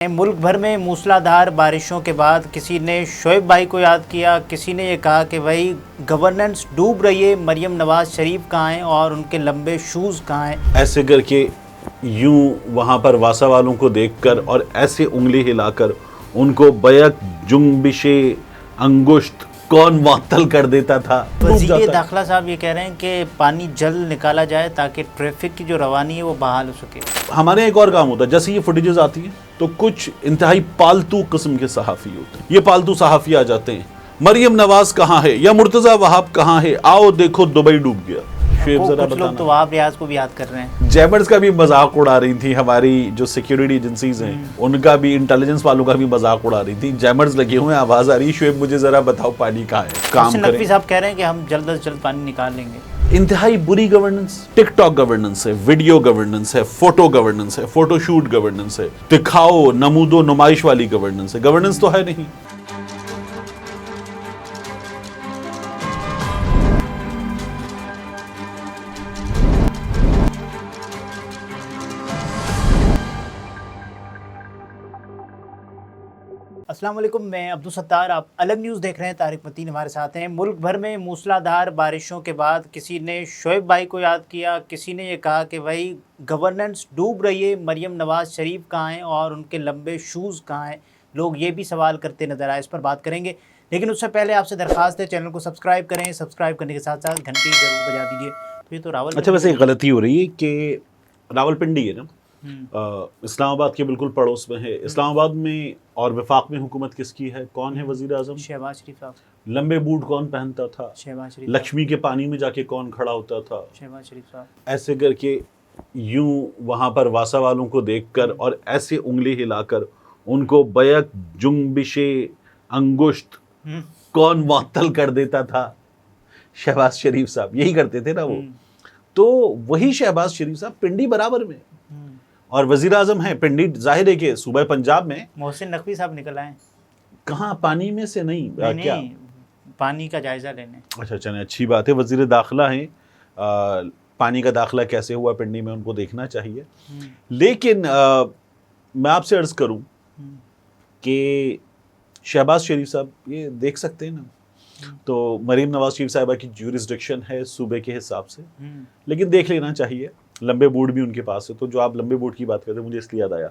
ملک بھر میں موسلادھار بارشوں کے بعد کسی نے شعیب بھائی کو یاد کیا، کسی نے یہ کہا کہ بھائی گورننس ڈوب رہی ہے، مریم نواز شریف کہاں ہیں اور ان کے لمبے شوز کہاں ہیں۔ ایسے کر کے یوں وہاں پر واسا والوں کو دیکھ کر اور ایسے انگلی ہلا کر ان کو بیک جنبش انگشت کون معطل کر دیتا تھا۔ وزیر داخلہ صاحب یہ کہہ رہے ہیں کہ پانی جلد نکالا جائے تاکہ ٹریفک کی جو روانی ہے وہ بحال ہو سکے۔ ہمارے ایک اور کام ہوتا ہے، جیسے یہ فوٹیجز آتی ہیں تو کچھ انتہائی پالتو قسم کے صحافی ہوتے ہیں، یہ پالتو صحافی آ جاتے ہیں، مریم نواز کہاں ہے یا مرتضی وہاب کہاں ہے، آؤ دیکھو دبئی ڈوب گیا۔ شعیب ذرا کچھ لوگ تو بتانا، وہاب ریاض کو بھی یاد کر رہے ہیں۔ جیمرز کا بھی مذاق اڑا رہی تھی، ہماری جو سیکیورٹی ایجنسیز ہیں ان کا بھی، انٹیلیجنس والوں کا بھی مذاق اڑا رہی تھی۔ جیمرز لگے ہوئے ہیں، آواز آ رہی ہے، شعیب مجھے ذرا بتاؤ پانی کہاں ہے، کام حسین کریں۔ نقوی صاحب کہہ رہے ہیں کہ ہم جلد از جلد پانی نکال لیں گے۔ انتہائی بری گورننس، ٹک ٹاک گورننس ہے، ویڈیو گورننس ہے، فوٹو گورننس ہے، فوٹو شوٹ گورننس ہے، دکھاؤ نمود و نمائش والی گورننس ہے، گورننس تو ہے نہیں۔ السلام علیکم، میں عبدالستار، آپ الگ نیوز دیکھ رہے ہیں۔ طارق متین ہمارے ساتھ ہیں۔ ملک بھر میں موسلادھار بارشوں کے بعد کسی نے شعیب بھائی کو یاد کیا، کسی نے یہ کہا کہ بھائی گورننس ڈوب رہی ہے، مریم نواز شریف کہاں ہیں اور ان کے لمبے شوز کہاں ہیں۔ لوگ یہ بھی سوال کرتے نظر آئے، اس پر بات کریں گے، لیکن اس سے پہلے آپ سے درخواست ہے چینل کو سبسکرائب کریں، سبسکرائب کرنے کے ساتھ ساتھ گھنٹی ضرور بجا دیجیے۔ تو یہ تو راول اچھا، ویسے ایک غلطی ہو رہی ہے کہ راول پنڈی ہے نا، اسلام آباد کے بالکل پڑوس میں ہے۔ اسلام آباد میں اور وفاق میں حکومت کس کی ہے؟ کون ہے وزیر اعظم؟ شہباز شریف صاحب۔ لمبے بوٹ کون پہنتا تھا؟ شہباز شریف۔ لکشمی کے پانی میں جا کے کون کھڑا ہوتا تھا؟ شہباز شریف صاحب۔ ایسے کر کے یوں وہاں پر واسا والوں کو دیکھ کر اور ایسے انگلی ہلا کر ان کو بیک جنبش انگشت کون معطل کر دیتا تھا؟ شہباز شریف صاحب یہی کرتے تھے نا وہ۔ تو وہی شہباز شریف صاحب پنڈی برابر میں اور وزیر اعظم ہیں پنڈی، ظاہر ہے کہ صوبہ پنجاب میں۔ محسن نقوی صاحب نکل آئے کہاں پانی میں سے نہیں کیا؟ پانی کا جائزہ لینے۔ اچھا چلیں، اچھی بات ہے، وزیر داخلہ ہیں، پانی کا داخلہ کیسے ہوا پنڈی میں ان کو دیکھنا چاہیے۔ لیکن میں آپ سے عرض کروں کہ شہباز شریف صاحب یہ دیکھ سکتے ہیں نا، تو مریم نواز شریف صاحبہ کی جیورسڈکشن ہے صوبے کے حساب سے، لیکن دیکھ لینا چاہیے، لمبے بوٹ بھی ان کے پاس ہے۔ تو جو آپ لمبے بوٹ کی بات کرتے ہیں مجھے اس لیے یاد آیا۔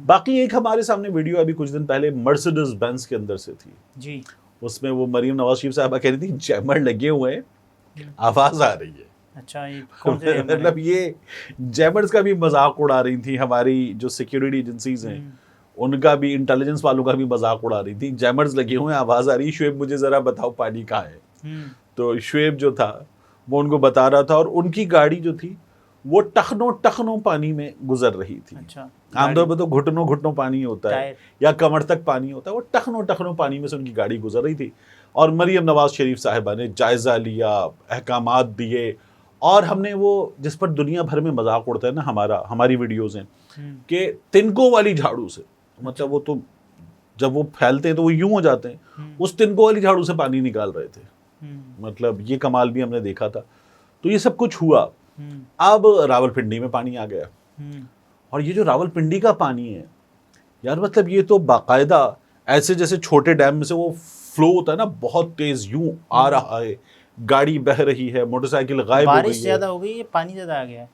باقی ایک ہمارے سامنے ویڈیو ابھی کچھ دن پہلے مرسیڈیز بینز کے اندر سے تھی جی، اس میں وہ مریم نواز شریف صاحبہ کہہ رہی تھی جیمر لگے ہوئے ہیں، آواز آ رہی ہے۔ اچھا، یہ کون سے مطلب یہ جیمرز کا بھی مذاق اڑا رہی تھی، ہماری جو سیکیورٹی ایجنسیز ہیں ان کا بھی، انٹیلیجنس والوں کا بھی مذاق اڑا رہی تھی۔ جیمرز لگے ہوئے ہیں، آواز آ رہی ہے، شعیب مجھے ذرا بتاؤ پانی کہاں ہے۔ تو شعیب جو تھا وہ ان کو بتا رہا تھا، اور ان کی گاڑی جو تھی وہ ٹخنوں پانی میں گزر رہی تھی۔ عام طور پہ تو گھٹنوں پانی ہوتا ہے یا کمر تک پانی ہوتا ہے، وہ ٹخنوں پانی میں سے ان کی گاڑی گزر رہی تھی، اور مریم نواز شریف صاحبہ نے جائزہ لیا، احکامات دیے، اور ہم نے وہ جس پر دنیا بھر میں مذاق اڑتا ہے نا، ہماری ویڈیوز ہیں کہ تنکوں والی جھاڑو سے، مطلب وہ تو جب وہ پھیلتے ہیں تو وہ یوں ہو جاتے ہیں، اس تنکوں والی جھاڑو سے پانی نکال رہے تھے۔ مطلب یہ کمال بھی ہم نے دیکھا تھا۔ تو یہ سب کچھ ہوا، اب راول پنڈی میں پانی آ گیا، اور یہ جو راول پنڈی کا پانی ہے یار، مطلب یہ تو باقاعدہ ایسے جیسے چھوٹے ڈیم میں سے وہ فلو ہوتا ہے نا، بہت تیز یوں آ رہا ہے، گاڑی بہہ رہی ہے، موٹر سائیکل غائب ہو گئی ہے۔ بارش زیادہ ہو گئی ہے، پانی زیادہ آ گیا ہے۔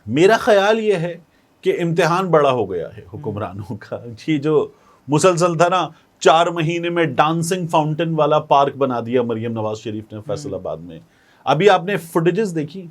میرا خیال یہ ہے کہ امتحان بڑا ہو گیا ہے حکمرانوں کا۔ یہ جو مسلسل تھا نا، 4 مہینے میں ڈانسنگ فاؤنٹین والا پارک بنا دیا مریم نواز شریف نے فیصل آباد میں۔ ابھی آپ نے فوٹیجز دیکھی،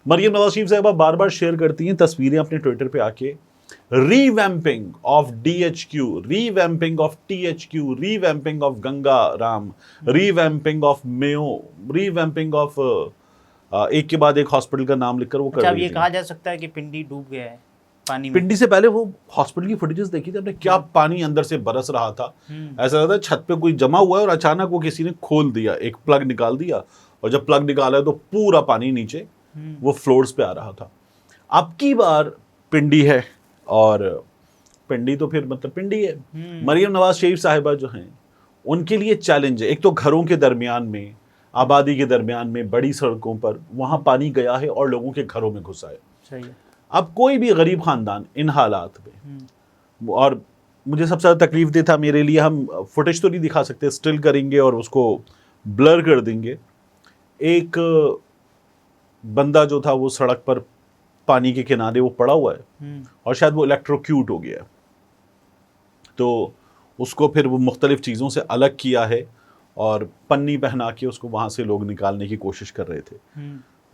مریم نواز شریف صاحبہ بار بار شیئر کرتی ہیں تصویریں اپنے ٹویٹر پہ آ کے، revamping of D H Q, revamping of T H Q, revamping of Ganga Ram, revamping of Mayo, revamping of, ایک کے بعد ایک ہاسپٹل کا نام لکھ کر وہ کر اب رہی یہ تھی۔ کہا جا سکتا ہے کہ پنڈی ڈوب گیا ہے پانی میں؟ پنڈی سے پہلے وہ ہاسپٹل کی فوٹیجز دیکھی تھی ہم نے، کیا پانی اندر سے برس رہا تھا، ایسا لگتا ہے چھت پہ کوئی جمع ہوا ہے اور اچانک وہ کسی نے کھول دیا، ایک پلگ نکال دیا، اور جب پلگ نکالا تو پورا پانی نیچے وہ فلورز پہ آ رہا تھا۔ اب کی بار پنڈی ہے، اور پنڈی تو پھر مطلب پنڈی ہے۔ مریم نواز شریف صاحبہ جو ہیں ان کے لیے چیلنج ہے، ایک تو گھروں کے درمیان میں، آبادی کے درمیان میں، بڑی سڑکوں پر وہاں پانی گیا ہے اور لوگوں کے گھروں میں گھسا ہے۔ صحیح ہے۔ اب کوئی بھی غریب خاندان ان حالات میں، اور مجھے سب سے زیادہ تکلیف دہ تھا میرے لیے, ہم فوٹیج تو نہیں دکھا سکتے, اسٹل کریں گے اور اس کو بلر کر دیں گے. ایک بندہ جو تھا وہ سڑک پر پانی کے کنارے وہ پڑا ہوا ہے اور شاید وہ الیکٹروکیوٹ ہو گیا, تو اس کو پھر وہ مختلف چیزوں سے الگ کیا ہے اور پنی پہنا کے اس کو وہاں سے لوگ نکالنے کی کوشش کر رہے تھے.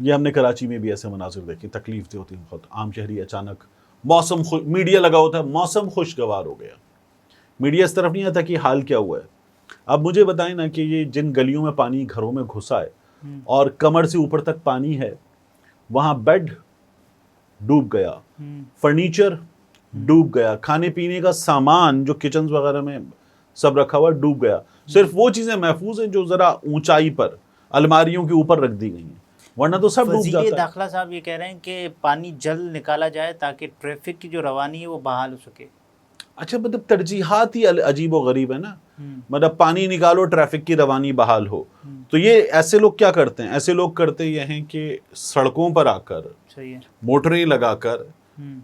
یہ ہم نے کراچی میں بھی ایسے مناظر دیکھے, تکلیف دہ ہوتی ہیں بہت. عام شہری اچانک موسم میڈیا لگا ہوتا ہے, موسم خوشگوار ہو گیا, میڈیا اس طرف نہیں آتا کہ حال کیا ہوا ہے. اب مجھے بتائیں نا کہ یہ جن گلیوں میں پانی گھروں میں گھسا ہے اور کمر سے اوپر تک پانی ہے, وہاں بیڈ ڈوب گیا, فرنیچر ڈوب گیا, کھانے پینے کا سامان جو کچنز وغیرہ میں سب رکھا ہوا ڈوب گیا. صرف وہ چیزیں محفوظ ہیں جو ذرا اونچائی پر الماریوں کے اوپر رکھ دی گئی ہیں, ورنہ تو سب ڈوب جاتا ہے. وزیر داخلہ صاحب یہ کہہ رہے ہیں کہ پانی جلد نکالا جائے تاکہ ٹریفک کی جو روانی ہے وہ بحال ہو سکے. اچھا, مطلب ترجیحات ہی عجیب و غریب ہے نا. مطلب پانی نکالو ٹریفک کی روانی بحال ہو. تو یہ ایسے لوگ کیا کرتے ہیں, ایسے لوگ کرتے یہ ہیں کہ سڑکوں پر آ کر موٹریں لگا کر,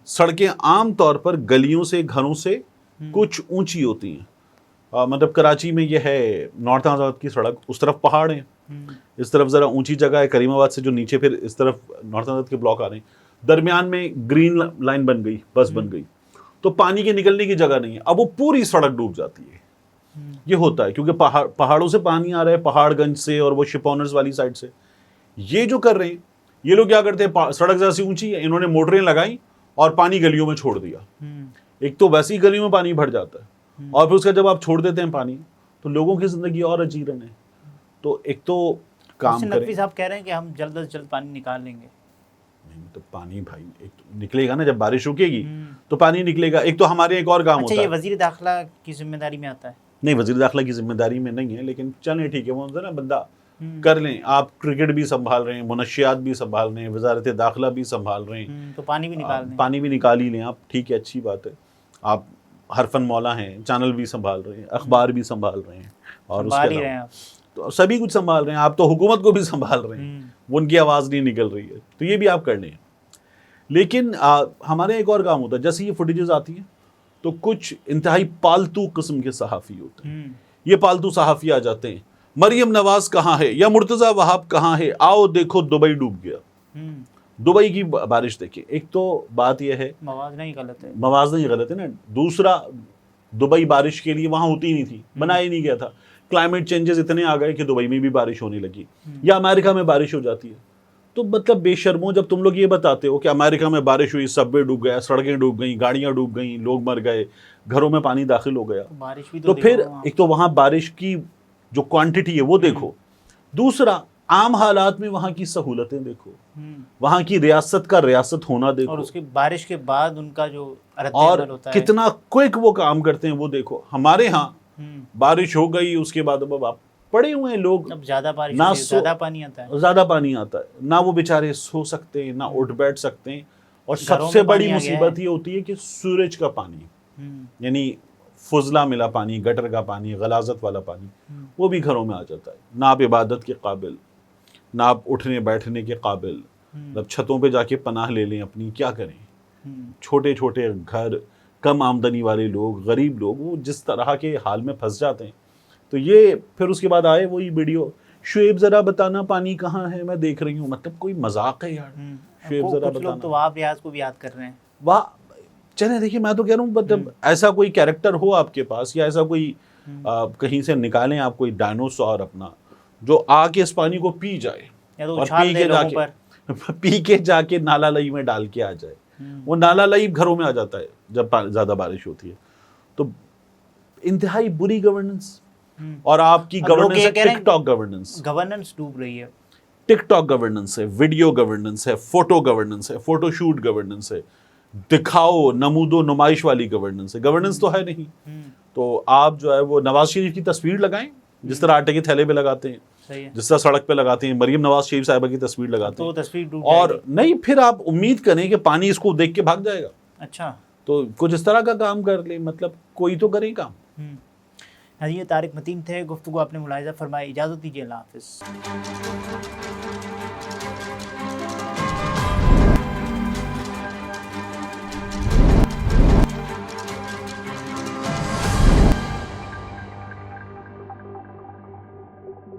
سڑکیں عام طور پر گلیوں سے گھروں سے کچھ اونچی ہوتی ہیں, مطلب کراچی میں یہ ہے نارتھ آزاد کی سڑک, اس طرف پہاڑ ہیں, اس طرف ذرا اونچی جگہ ہے, کریم آباد سے جو نیچے پھر اس طرف نارتھ آزاد کے بلاک آ رہے ہیں, درمیان میں گرین لائن بن گئی, بس بن گئی, تو پانی کے نکلنے کی جگہ نہیں ہے. اب وہ پوری سڑک ڈوب جاتی ہے. یہ ہوتا ہے کیونکہ پہاڑوں سے پانی آ رہا ہے, پہاڑ گنج سے اور وہ شپونرز والی سائڈ سے. یہ جو کر رہے ہیں یہ لوگ کیا کرتے ہیں, سڑک زیادہ سی اونچی ہے, انہوں نے موٹریں لگائیں اور پانی گلیوں میں چھوڑ دیا. ایک تو ویسی گلیوں میں پانی بھر جاتا ہے, اور پھر اس کا جب آپ چھوڑ دیتے ہیں پانی تو لوگوں کی زندگی اور اجیرن ہے. تو ایک تو کام کریں. نقوی صاحب کہہ رہے ہیں کہ ہم جلد از جلد پانی نکال لیں گے. نہیں تو پانی بھائی ایک نکلے گا نا, جب بارش رکے گی تو پانی نکلے گا. ایک تو ہمارے ایک اور کام ہوتا ہے. اچھا, یہ وزیر داخلہ کی ذمہ داری میں آتا ہے؟ نہیں, وزیر داخلہ کی ذمہ داری میں نہیں ہے, لیکن چلیں ٹھیک ہے, وہ نا بندہ کر لیں. آپ کرکٹ بھی سنبھال رہے ہیں, منشیات بھی سنبھال رہے ہیں, وزارت داخلہ بھی سنبھال رہے ہیں, تو پانی بھی نکال دیں. پانی بھی نکال ہی لیں آپ, ٹھیک ہے, اچھی بات ہے. آپ حرفن مولا ہیں, چینل بھی سنبھال رہے ہیں, اخبار بھی سنبھال رہے ہیں, اور اس کے علاوہ تو سبھی کچھ سنبھال رہے ہیں. آپ تو حکومت کو بھی سنبھال رہے ہیں, وہ ان کی آواز نہیں نکل رہی ہے, تو یہ بھی آپ کر لیں. لیکن ہمارے ایک اور کام ہوتا ہے, جیسے یہ فوٹیجز آتی ہیں تو کچھ انتہائی پالتو قسم کے صحافی ہوتے ہیں. یہ پالتو صحافی آ جاتے ہیں, مریم نواز کہاں ہے یا مرتضی وہاب کہاں ہے, آؤ دیکھو دبئی ڈوب گیا. دبئی کی بارش دیکھیں. ایک تو بات یہ ہے موازنہ ہی غلط ہے, موازنہ ہی غلط ہے نا. دوسرا, دبئی بارش کے لیے وہاں ہوتی نہیں تھی, بنایا ہی نہیں گیا تھا. کلائمیٹ چینجز اتنے آ گئے کہ دبئی میں بھی بارش ہونے لگی, یا امریکہ میں بارش ہو جاتی ہے. تو مطلب بے شرمو, جب تم لوگ یہ بتاتے ہو کہ امریکہ میں بارش ہوئی, سب وے ڈوب گیا, سڑکیں ڈوب گئیں, گاڑیاں ڈوب گئیں, لوگ مر گئے, گھروں میں پانی داخل ہو گیا, تو پھر ایک تو وہاں بارش کی جو کوانٹٹی ہے وہ دیکھو. دوسرا, عام حالات میں وہاں کی سہولتیں دیکھو, وہاں کی ریاست کا ریاست ہونا دیکھو, اور اس کی بارش کے بعد ان کا جو اور کتنا کوئک وہ کام کرتے ہیں وہ دیکھو. ہمارے ہاں بارش ہو گئی, اس کے بعد اب آپ پڑے ہوئے ہیں لوگ, اب زیادہ بارش زیادہ پانی آتا ہے, زیادہ پانی آتا ہے, نہ وہ بیچارے سو سکتے ہیں, نہ اٹھ بیٹھ سکتے ہیں. اور سب سے بڑی مصیبت یہ ہوتی ہے کہ سورج کا پانی, یعنی فضلہ ملا پانی, گٹر کا پانی, غلاظت والا پانی, وہ بھی گھروں میں آ جاتا ہے. نہ آپ عبادت کے قابل, نہ آپ اٹھنے بیٹھنے کے قابل, جب چھتوں پہ جا کے پناہ لے لیں اپنی, کیا کریں. چھوٹے چھوٹے گھر, کم آمدنی والے لوگ, غریب لوگ, وہ جس طرح کے حال میں پھنس جاتے ہیں. تو یہ پھر اس کے بعد آئے وہی ویڈیو, شعیب ذرا بتانا پانی کہاں ہے, میں دیکھ رہی ہوں. مطلب کوئی مذاق ہے یار, شعیب ذرا بتانا. تو آپ ریاض کو بھی یاد کر رہے ہیں. واہ, چلیں دیکھیے, میں تو کہہ رہا ہوں مطلب ایسا کوئی کیریکٹر ہو آپ کے پاس, یا ایسا کوئی کہیں سے نکالیں آپ کوئی ڈائنوسور اپنا, جو آ کے اس پانی کو پی جائے, اور پی کے جا کے نالا لئی میں ڈال کے آ جائے. وہ نالا لئی گھروں میں آ جاتا ہے جب زیادہ بارش ہوتی ہے. تو انتہائی بری گورننس, اور آپ کی گورننس ٹک ٹاک گورننس. گورننس ڈوب رہی ہے. ٹک ٹاک گورننس ہے, ویڈیو گورننس ہے, فوٹو گورننس ہے, فوٹو شوٹ گورننس ہے, دکھاؤ نمود و نمائش والی گورننس ہے. گورننس تو ہے نہیں. تو آپ جو ہے وہ نواز شریف کی تصویر لگائیں, جس طرح آٹے کے تھیلے پہ لگاتے ہیں, جس طرح سڑک پہ لگاتے ہیں, مریم نواز شریف صاحبہ کی تصویر لگاتے ہیں, اور نہیں پھر آپ امید کریں کہ پانی اس کو دیکھ کے بھاگ جائے گا. اچھا, تو کچھ اس طرح کا کام کر لیں, مطلب کوئی تو کریں کام. یہ طارق متین تھے, گفتگو آپ نے ملاحظہ فرمائی. اجازت دیجیے, اللہ حافظ.